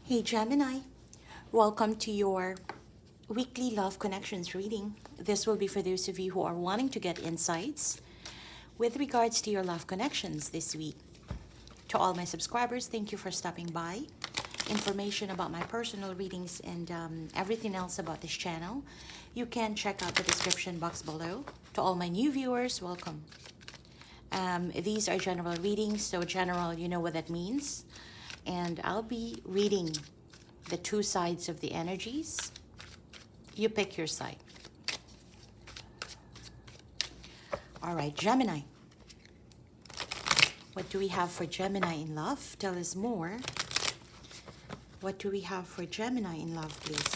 Hey Gemini, welcome to your weekly love connections reading. This will be for those of you who are wanting to get insights with regards to your love connections this week. To all my subscribers, thank you for stopping by. Information about my personal readings and everything else about this channel, you can check out the description box below. To all my new viewers, welcome. These are general readings, so general, you know what that means. And I'll be reading the two sides of the energies. You pick your side. All right, Gemini. What do we have for Gemini in love? Tell us more. What do we have for Gemini in love, please?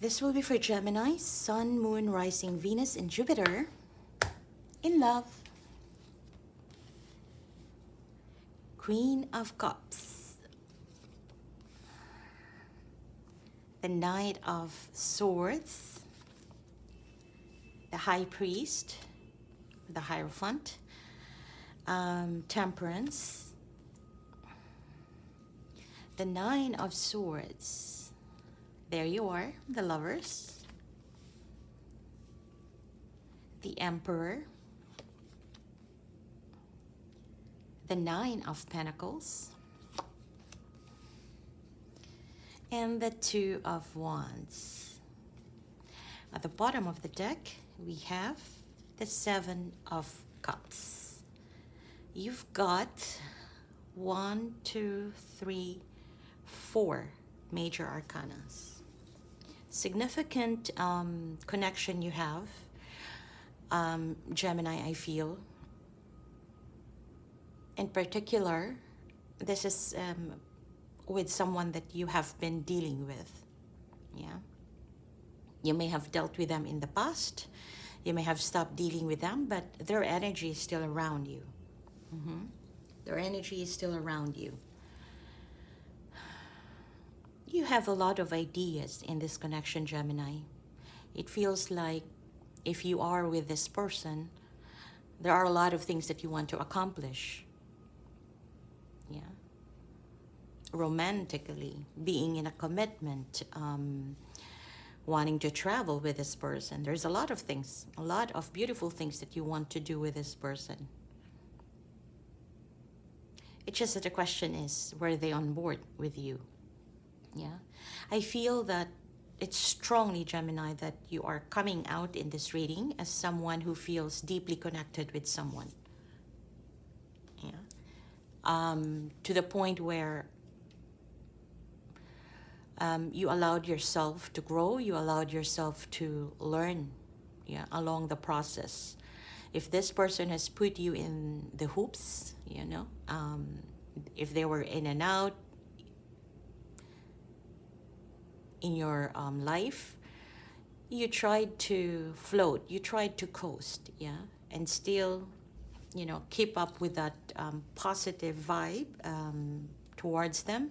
This will be for Gemini, Sun, Moon, Rising, Venus, and Jupiter in love. Queen of Cups. The Knight of Swords. The High Priest. The Hierophant. Temperance. The Nine of Swords. There you are, the Lovers. The Emperor. The Nine of Pentacles. And the Two of Wands. At the bottom of the deck, we have the Seven of Cups. You've got 1, 2, 3, 4 major arcanas. Significant connection you have, Gemini, I feel. In particular, this is with someone that you have been dealing with. Yeah. You may have dealt with them in the past. You may have stopped dealing with them, but their energy is still around you. Their energy is still around you. You have a lot of ideas in this connection, Gemini. It feels like if you are with this person, there are a lot of things that you want to accomplish. Yeah. Romantically, being in a commitment, wanting to travel with this person. There's a lot of things, a lot of beautiful things that you want to do with this person. It's just that the question is, were they on board with you? Yeah, I feel that it's strongly, Gemini, that you are coming out in this reading as someone who feels deeply connected with someone. Yeah, to the point where you allowed yourself to grow, you allowed yourself to learn, yeah, along the process. If this person has put you in the hoops, you know, if they were in and out in your life, you tried to float, you tried to coast, yeah, and still, you know, keep up with that positive vibe towards them.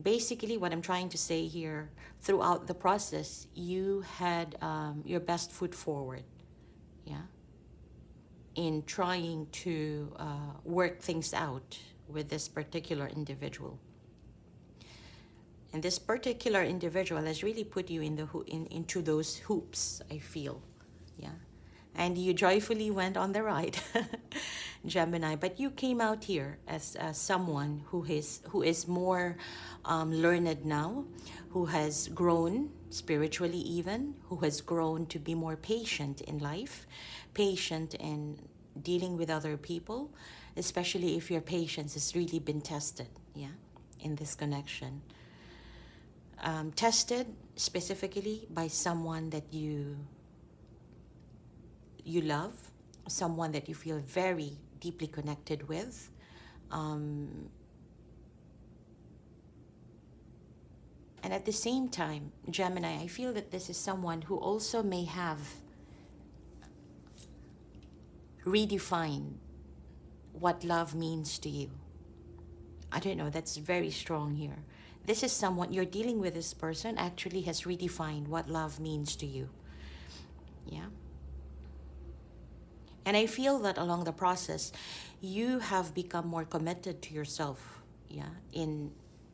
Basically, what I'm trying to say here, throughout the process, you had your best foot forward, yeah, in trying to work things out with this particular individual. And this particular individual has really put you in the into those hoops, I feel, yeah. And you joyfully went on the ride, Gemini. But you came out here as someone who is more learned now, who has grown spiritually even, who has grown to be more patient in life, patient in dealing with other people, especially if your patience has really been tested, yeah, in this connection. Tested specifically by someone that you love, someone that you feel very deeply connected with. And at the same time, Gemini, I feel that this is someone who also may have redefined what love means to you. I don't know, that's very strong here. This is someone you're dealing with. This person actually has redefined what love means to you. Yeah. And I feel that along the process, you have become more committed to yourself. Yeah. In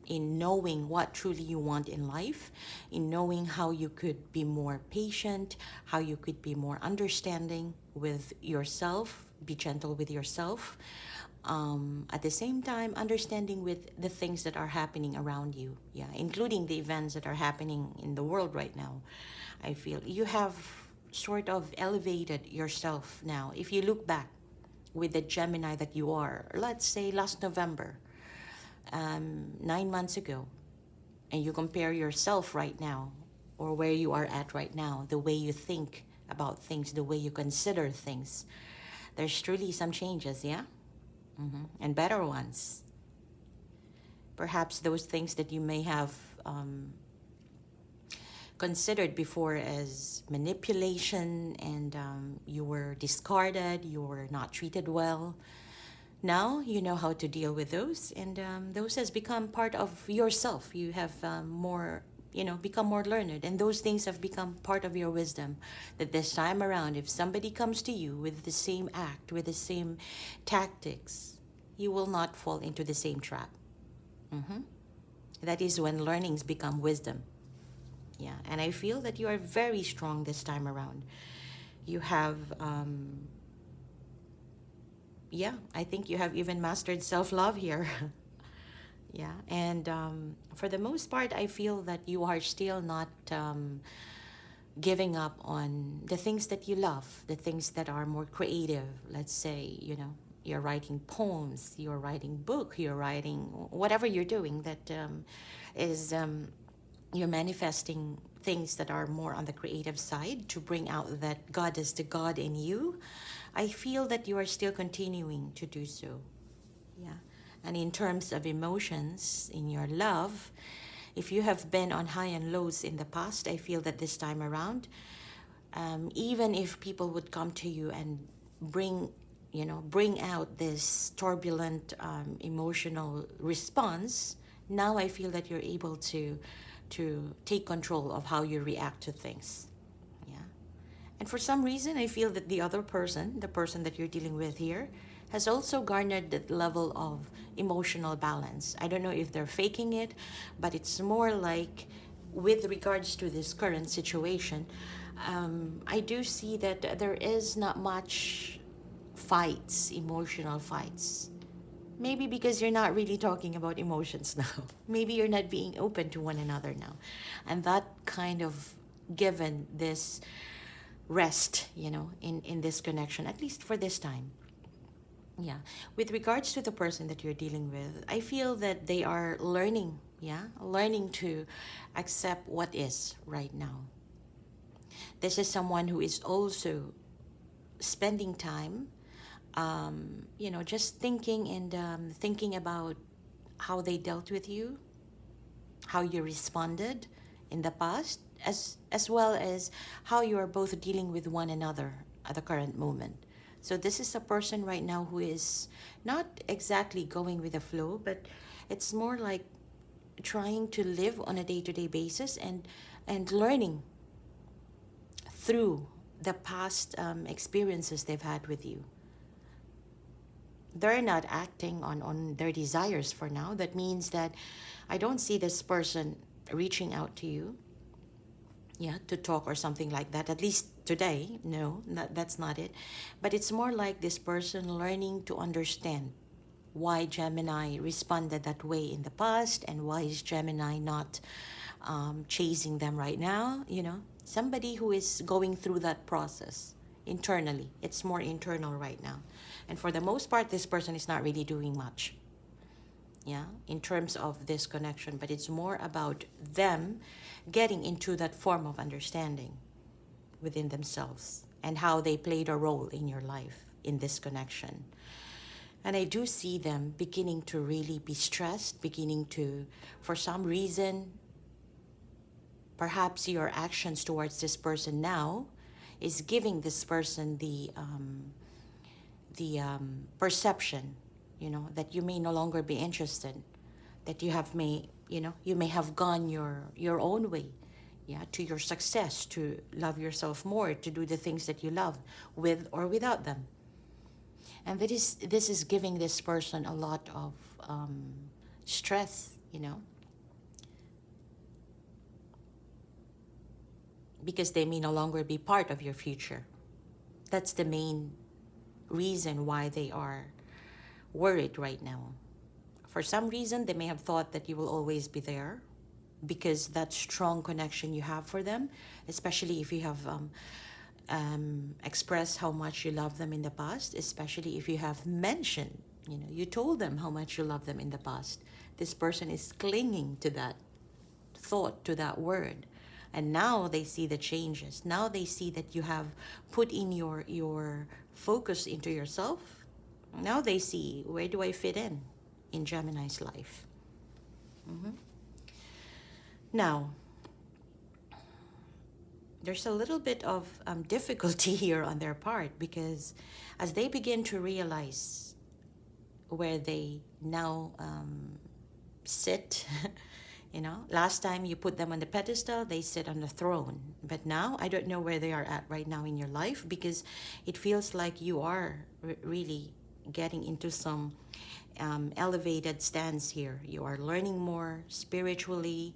knowing what truly you want in life, in knowing how you could be more patient, how you could be more understanding with yourself, be gentle with yourself. At the same time, understanding with the things that are happening around you, yeah, including the events that are happening in the world right now. I feel you have sort of elevated yourself now. If you look back with the Gemini that you are, let's say last November, 9 months ago, and you compare yourself right now, or where you are at right now, the way you think about things, the way you consider things, there's truly some changes, yeah? And better ones. Perhaps those things that you may have considered before as manipulation, and you were discarded, you were not treated well. Now you know how to deal with those, and those has become part of yourself. You have more, become more learned, and those things have become part of your wisdom. That this time around, if somebody comes to you with the same act, with the same tactics, you will not fall into the same trap. That is when learnings become wisdom. Yeah, and I feel that you are very strong this time around. You have, I think you have even mastered self-love here. Yeah, and for the most part, I feel that you are still not giving up on the things that you love, the things that are more creative. Let's say, you're writing poems, you're writing book, you're writing whatever you're doing that you're manifesting things that are more on the creative side to bring out that goddess, the God in you. I feel that you are still continuing to do so. Yeah. And in terms of emotions, in your love, if you have been on high and lows in the past, I feel that this time around, even if people would come to you and bring out this turbulent emotional response, now I feel that you're able to take control of how you react to things. Yeah. And for some reason, I feel that the other person, the person that you're dealing with here, has also garnered that level of emotional balance. I don't know if they're faking it, but it's more like, with regards to this current situation, I do see that there is not much fights, emotional fights. Maybe because you're not really talking about emotions now. Maybe you're not being open to one another now. And that kind of given this rest, in this connection, at least for this time. Yeah. With regards to the person that you're dealing with, I feel that they are learning, learning to accept what is right now. This is someone who is also spending time just thinking and thinking about how they dealt with you, how you responded in the past, as well as how you are both dealing with one another at the current moment. So this is a person right now who is not exactly going with the flow, but it's more like trying to live on a day-to-day basis and learning through the past experiences they've had with you. They're not acting on their desires for now. That means that I don't see this person reaching out to you, to talk or something like that, at least today. No, that's not it. But it's more like this person learning to understand why Gemini responded that way in the past, and why is Gemini not chasing them right now. Somebody who is going through that process internally. It's more internal right now. And for the most part, this person is not really doing much, in terms of this connection. But it's more about them getting into that form of understanding within themselves and how they played a role in your life in this connection. And I do see them beginning to really be stressed, beginning to, for some reason, perhaps your actions towards this person now is giving this person the perception you know, that you may no longer be interested, that you may have gone your own way, yeah, to your success, to love yourself more, to do the things that you love, with or without them. And this is giving this person a lot of stress, you know, because they may no longer be part of your future. That's the main reason why they are worried right now. For some reason, they may have thought that you will always be there because that strong connection you have for them, especially if you have expressed how much you love them in the past, especially if you have mentioned, you know, you told them how much you love them in the past. This person is clinging to that thought, to that word. And now they see the changes. Now they see that you have put in your focus into yourself. Now they see, where do I fit in Gemini's life? Now, there's a little bit of difficulty here on their part, because as they begin to realize where they now sit, you know, last time you put them on the pedestal, they sit on the throne. But now, I don't know where they are at right now in your life, because it feels like you are really getting into some elevated stance here. You are learning more spiritually,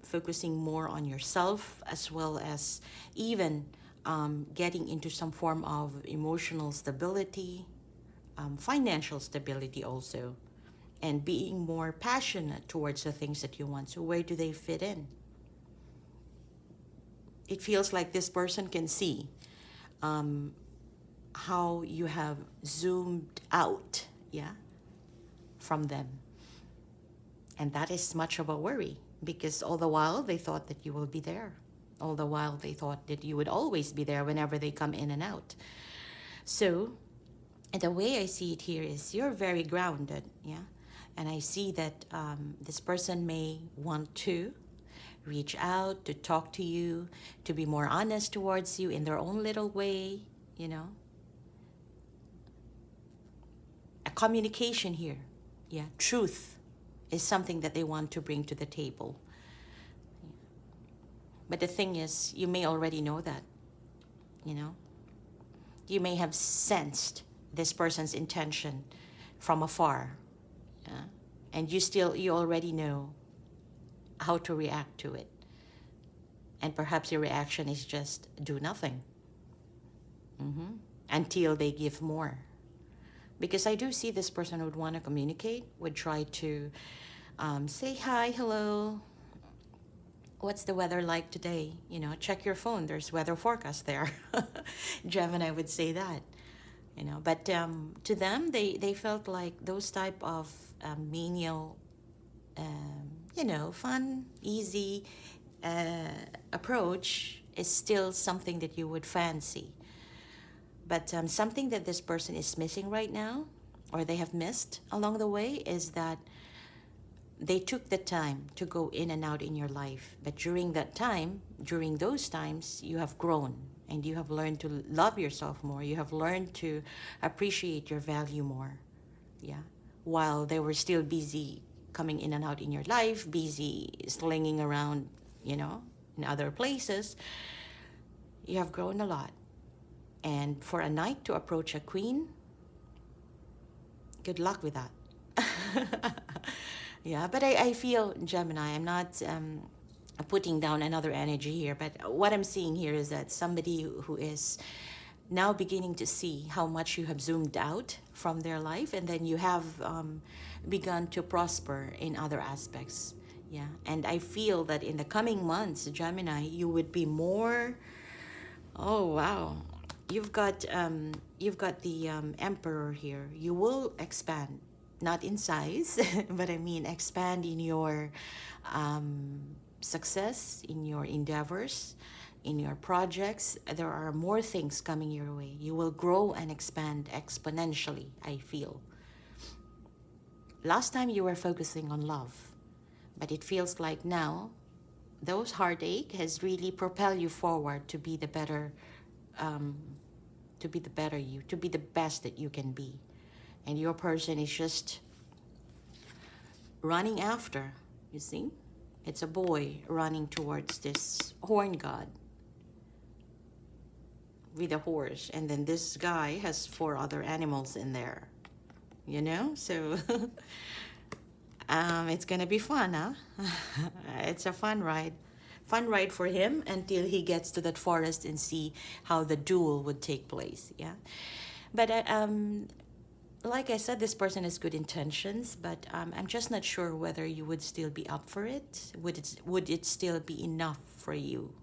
focusing more on yourself, as well as even getting into some form of emotional stability, financial stability also, and being more passionate towards the things that you want. So where do they fit in? It feels like this person can see how you have zoomed out, yeah, from them. And that is much of a worry, because all the while they thought that you will be there. All the while they thought that you would always be there whenever they come in and out. So, and the way I see it here is you're very grounded, yeah? And I see that this person may want to reach out, to talk to you, to be more honest towards you in their own little way, you know? A communication here, yeah? Truth is something that they want to bring to the table. But the thing is, you may already know that, you know? You may have sensed this person's intention from afar. Yeah? And you already know how to react to it. And perhaps your reaction is just do nothing. Until they give more. Because I do see this person would want to communicate, would try to say hi, hello, what's the weather like today? You know, check your phone, there's weather forecast there. Gemini would say that. You know, but to them, they felt like those type of menial, you know, fun, easy approach is still something that you would fancy. But something that this person is missing right now, or they have missed along the way, is that they took the time to go in and out in your life. But during that time, during those times, you have grown. And you have learned to love yourself more. You have learned to appreciate your value more. Yeah. While they were still busy coming in and out in your life, busy slinging around, you know, in other places, you have grown a lot. And for a knight to approach a queen, good luck with that. Yeah, but I feel, Gemini, I'm not putting down another energy here, but what I'm seeing here is that somebody who is now beginning to see how much you have zoomed out from their life, and then you have begun to prosper in other aspects. Yeah, and I feel that in the coming months, Gemini, you would be more. Oh wow, you've got the Emperor here. You will expand, not in size, but I mean expand in your success, in your endeavors, in your projects. There are more things coming your way. You will grow and expand exponentially, I feel. Last time you were focusing on love, but it feels like now those heartache has really propelled you forward to be the better you, to be the best that you can be. And your person is just running after, you see? It's a boy running towards this horn god with a horse. And then this guy has 4 other animals in there, you know? So it's gonna be fun, huh? It's a fun ride. Fun ride for him until he gets to that forest and see how the duel would take place, yeah? But like I said, this person has good intentions, but I'm just not sure whether you would still be up for it. Would it still be enough for you?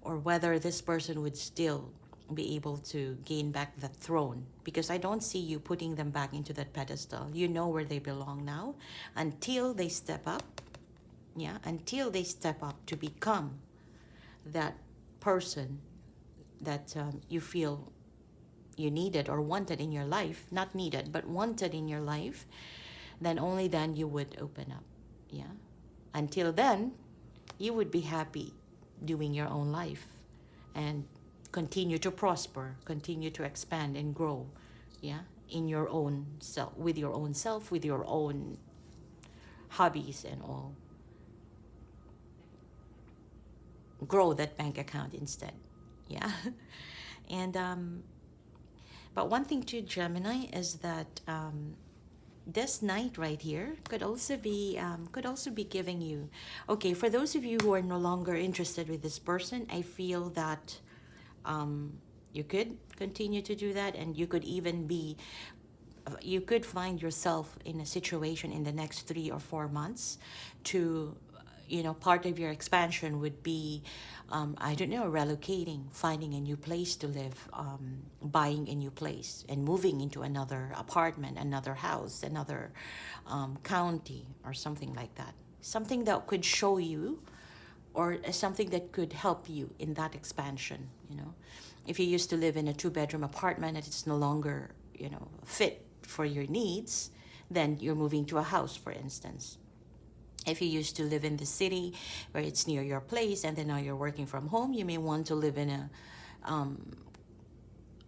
Or whether this person would still be able to gain back the throne, because I don't see you putting them back into that pedestal. You know where they belong now until they step up, yeah, until they step up to become that person that you feel you needed or wanted in your life. Not needed, but wanted in your life. Then only then you would open up, yeah. Until then, you would be happy doing your own life and continue to prosper, continue to expand and grow, yeah, in your own self, with your own hobbies and all. Grow that bank account instead, yeah. And but one thing to Gemini is that this knight right here could also be giving you, okay, for those of you who are no longer interested with this person, I feel that you could continue to do that, and you could even be, you could find yourself in a situation in the next 3 or 4 months to, you know, part of your expansion would be, I don't know, relocating, finding a new place to live, buying a new place and moving into another apartment, another house, another county or something like that. Something that could show you, or something that could help you in that expansion, you know. If you used to live in a 2-bedroom apartment and it's no longer, you know, fit for your needs, then you're moving to a house, for instance. If you used to live in the city where it's near your place and then now you're working from home, you may want to live in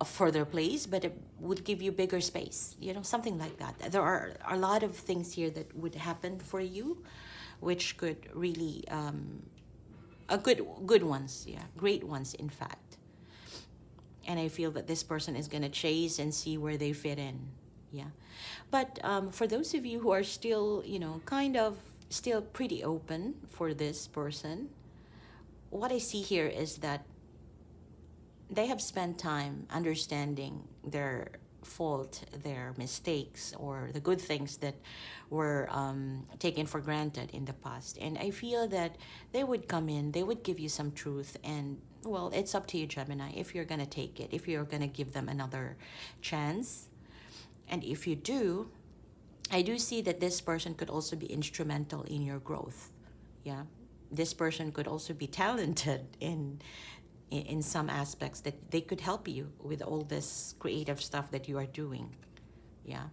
a further place, but it would give you bigger space, you know, something like that. There are a lot of things here that would happen for you, which could really, good ones, yeah, great ones, in fact. And I feel that this person is going to chase and see where they fit in, yeah. But for those of you who are still, you know, kind of still pretty open for this person, what I see here is that they have spent time understanding their fault, their mistakes, or the good things that were taken for granted in the past. And I feel that they would come in, they would give you some truth, and well, it's up to you, Gemini, if you're going to take it, if you're going to give them another chance. And if you do, I do see that this person could also be instrumental in your growth, yeah. This person could also be talented in some aspects, that they could help you with all this creative stuff that you are doing, yeah.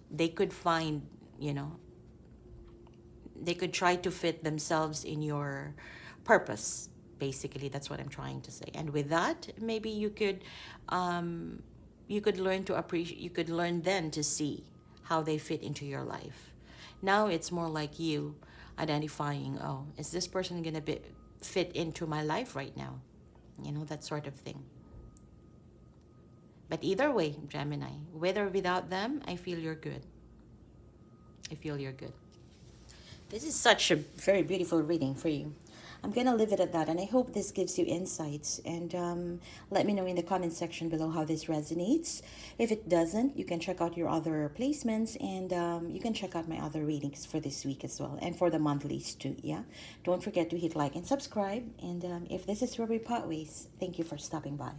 They could find, you know, they could try to fit themselves in your purpose, basically. That's what I'm trying to say. And with that, maybe you could learn to appreciate, you could learn then to see how they fit into your life. Now it's more like you identifying, oh, is this person gonna fit into my life right now? You know, that sort of thing. But either way, Gemini, with or without them, I feel you're good. I feel you're good. This is such a very beautiful reading for you. I'm going to leave it at that, and I hope this gives you insights. And let me know in the comment section below how this resonates. If it doesn't, you can check out your other placements, and you can check out my other readings for this week as well, and for the monthlies too, yeah? Don't forget to hit like and subscribe, and if this is where we part ways, thank you for stopping by.